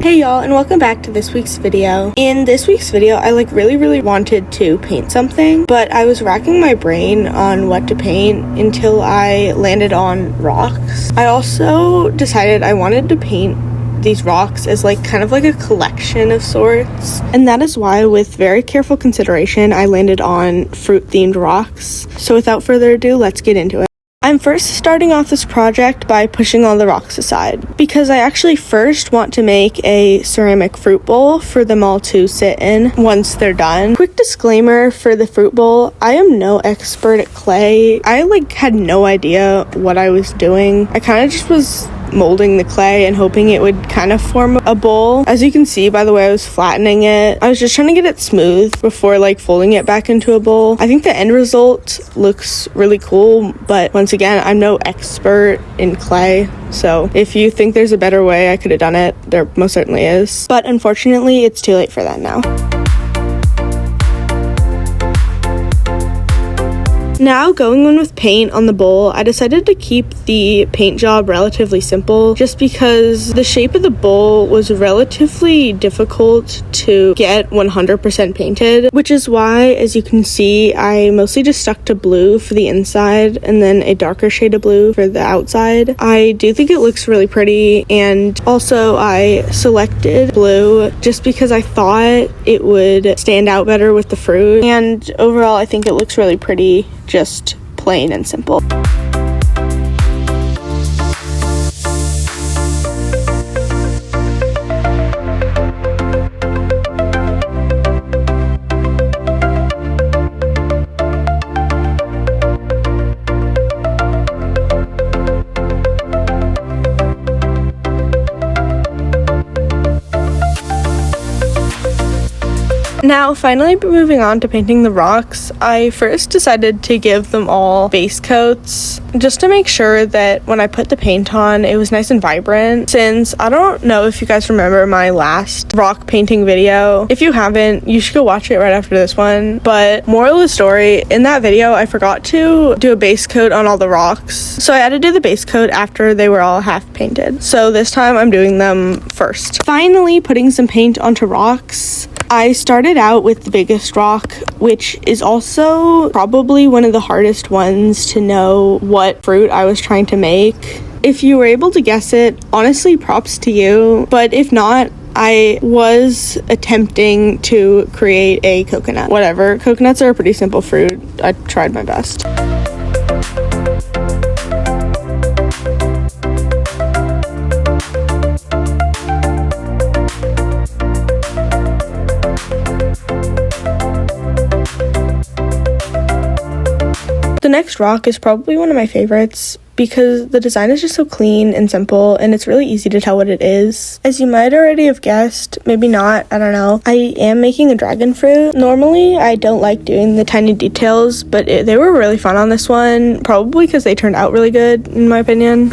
Hey y'all, and welcome back to this week's video. In this week's video, I really wanted to paint something, but I was racking my brain on what to paint until I landed on rocks. I also decided I wanted to paint these rocks as kind of a collection of sorts, and that is why, with very careful consideration, I landed on fruit themed rocks. So without further ado, let's get into it. I'm first starting off this project by pushing all the rocks aside, because I actually first want to make a ceramic fruit bowl for them all to sit in once they're done. Quick disclaimer for the fruit bowl, I am no expert at clay. I had no idea what I was doing. I kind of just was molding the clay and hoping it would kind of form a bowl. As you can see by the way I was flattening it, I was just trying to get it smooth before folding it back into a bowl. I think the end result looks really cool, but once again, I'm no expert in clay, so if you think there's a better way I could have done it, there most certainly is, but unfortunately it's too late for that now. Now, going in with paint on the bowl, I decided to keep the paint job relatively simple just because the shape of the bowl was relatively difficult to get 100% painted, which is why, as you can see, I mostly just stuck to blue for the inside and then a darker shade of blue for the outside. I do think it looks really pretty, and also I selected blue just because I thought it would stand out better with the fruit, and overall I think it looks really pretty, just plain and simple. Now, finally moving on to painting the rocks, I first decided to give them all base coats just to make sure that when I put the paint on, it was nice and vibrant. Since I don't know if you guys remember my last rock painting video. If you haven't, you should go watch it right after this one. But moral of the story, in that video, I forgot to do a base coat on all the rocks. So I had to do the base coat after they were all half painted. So this time I'm doing them first. Finally, putting some paint onto rocks. I started out with the biggest rock, which is also probably one of the hardest ones to know what fruit I was trying to make. If you were able to guess it, honestly, props to you. But if not, I was attempting to create a coconut. Whatever, coconuts are a pretty simple fruit. I tried my best. The next rock is probably one of my favorites because the design is just so clean and simple, and it's really easy to tell what it is. As you might already have guessed, maybe not, I don't know, I am making a dragon fruit. Normally, I don't like doing the tiny details, but they were really fun on this one, probably because they turned out really good, in my opinion.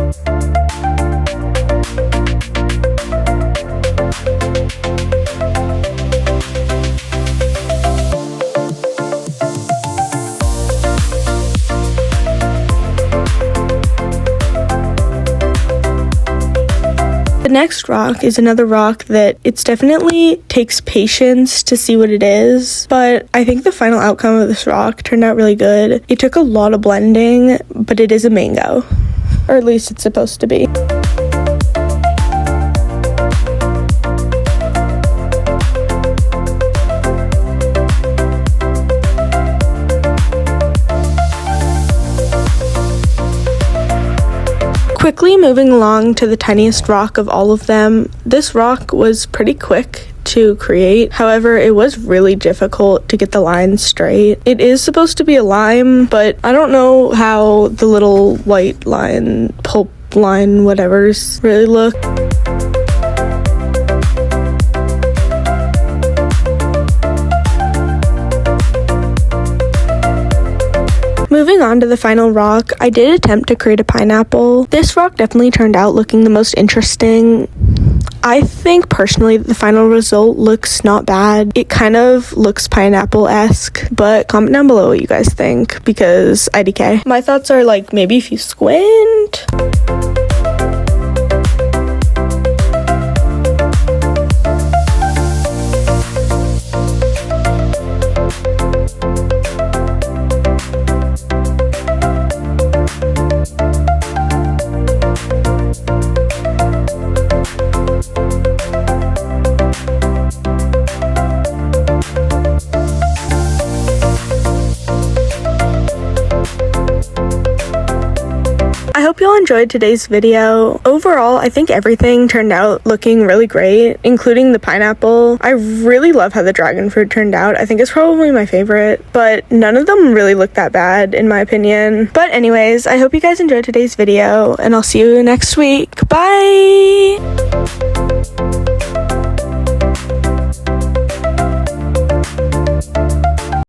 The next rock is another rock that it's definitely takes patience to see what it is, but I think the final outcome of this rock turned out really good. It took a lot of blending, but it is a mango, or at least it's supposed to be. Quickly moving along to the tiniest rock of all of them, this rock was pretty quick to create. However, it was really difficult to get the lines straight. It is supposed to be a lime, but I don't know how the little white line, pulp line, whatevers really look. Moving on to the final rock, I did attempt to create a pineapple. This rock definitely turned out looking the most interesting. I think personally the final result looks not bad. It kind of looks pineapple-esque, but comment down below what you guys think because IDK. My thoughts are maybe if you squint. I hope y'all enjoyed today's video. Overall, I think everything turned out looking really great, including the pineapple. I really love how the dragon fruit turned out. I think it's probably my favorite, but none of them really look that bad in my opinion. But anyways, I hope you guys enjoyed today's video, and I'll see you next week. Bye!